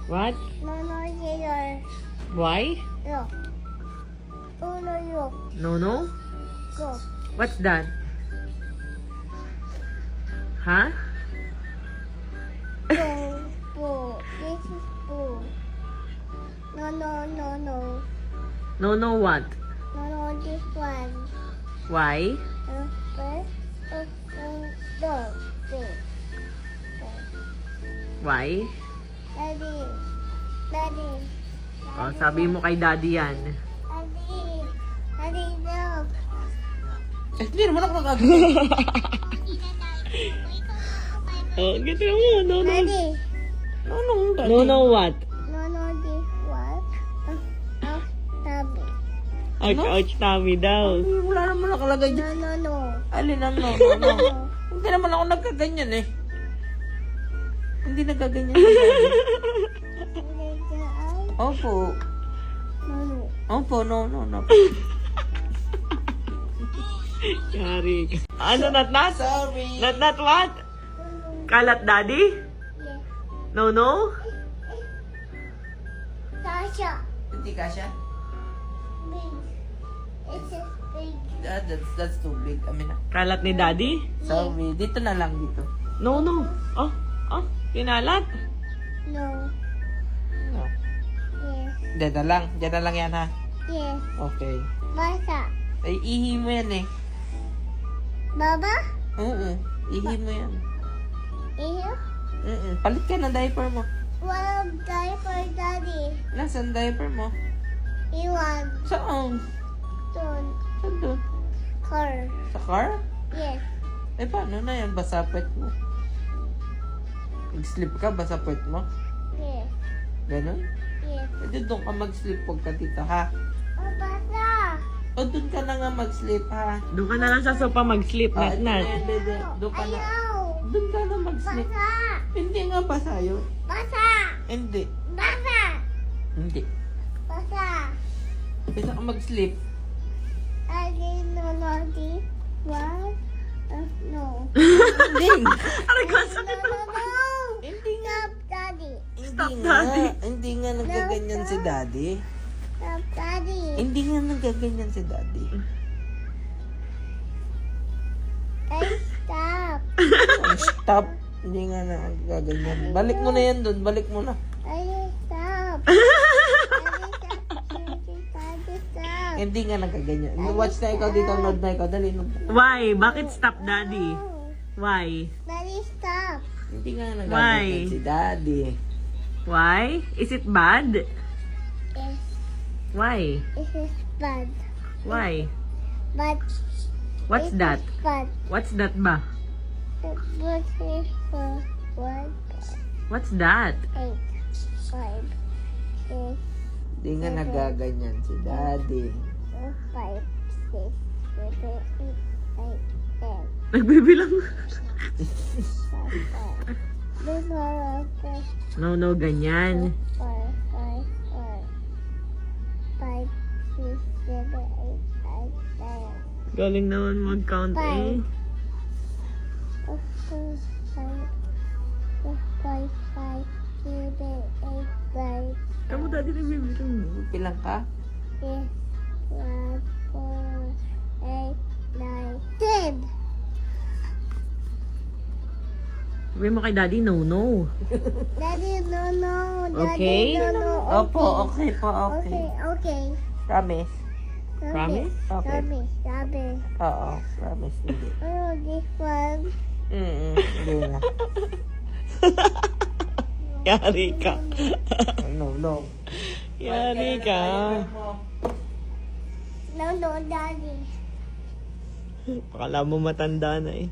What? No, no, here. Why? No. Oh, no, no. No, no? Go. What's that? Huh? Go. Boo. This is boo. No, no, no, no. No, no what? No, no, this one. Why? First, no. This. Why? Daddy. Daddy. Oh, sabi mo kay daddy yan. Daddy. Daddy, no. Eh, hindi naman ako nagagawa. Oh, gito mo. No, no. Daddy. No, no, daddy. No, no what? No, no, this one. Daddy. Ouch, ouch, tummy daw. Ay, wala naman nakalagay No, dyan. no, no. Alin ang no, no, no. Hindi naman ako nagkaganyan eh. Hindi nagkaganyan si daddy. Opo. No, no. Opo, no, no, no. Yari ka. Ano, not? Sorry. Not what? Kalat daddy? Yes. No, no? Tasha. Hindi ka siya? Big. It's a big. That's too big. Amin na. Kalat ni daddy? Sorry. Dito na lang dito. No, no. Oh, kinalat. No. No. Yes. Diyan na lang. Diyan na lang yan ha. Yes. Okay. Basa. Ay, ihi mo yan eh. Baba? Oo. Ihi mo yan. Iyo? Palit ka ng diaper mo. Walang diaper, Daddy. Nasaan diaper mo? Iwan. Saan? Doon. Saan doon? Car. Sa car? Yes. Eh, paano na yan? Basa puwet mo. Mag-sleep ka, basa puwet mo. Yes. Ganon? Yes. Eh, doon ka mag-sleep pag ka dito, ha? Oh, basa. O, doon ka na nga mag-sleep, ha? Doon ka na lang sa sofa mag-sleep, Ah, not, not. Bebe. Doon ka na. Ayaw. Doon ka na mag-sleep. Basa. Hindi nga basa yun. Basa. Hindi. Basa. Hindi. Basa. Bisa ka mag-sleep. Daddy, no, no, this one. No. Hindi. Aray ko, No, sakit no, ang... no. Hindi nga. Stop, Daddy. Stop, Hindi nga. Daddy. Hindi nga nagaganyan si daddy. Stop, Daddy. Hindi nga nagaganyan si daddy. Ay, stop. Stop. Hindi nga nagaganyan. Balik mo na yan doon. Balik mo na. Ay, stop. Daddy, stop. Daddy, stop. Hindi nga nagaganyan. Watch na ikaw dito. Nod na ikaw. Dali, nod. Why? Bakit stop daddy? No. Why? Daddy, stop. Hindi nga Why? nagaganyan si daddy. Why? Is it bad? Yes, Why? this is bad. Why? But What's this that? is bad. What's that ba? The book is for 1, What's that? 8, 5, 6, Hindi nga nagaganyan si daddy. 5, 6, 7, 8, 9, 10. Nagbibilang. 5, 5. This one, No, no, ganyan. 4, 5, 4, 5, 6, 7, 8, 9, 10. Galing naman mag-count eh. 4, 5, 5, 7, 8, 9, Kamu dati nagbibilang. Pilang ka? 10. 1, 4, 8, 9, 10. Sabi mo kay daddy, no, no. Daddy, no, no. Okay? Daddy, no, no. Opo, okay po, Okay, okay. okay. Promise? Promise? Okay. Promise, promise. Oo, promise. Hindi. Oh, this one. Hindi na. Yari ka. No, no. Yari ka. No, no, Daddy. Pakala mo matanda na eh.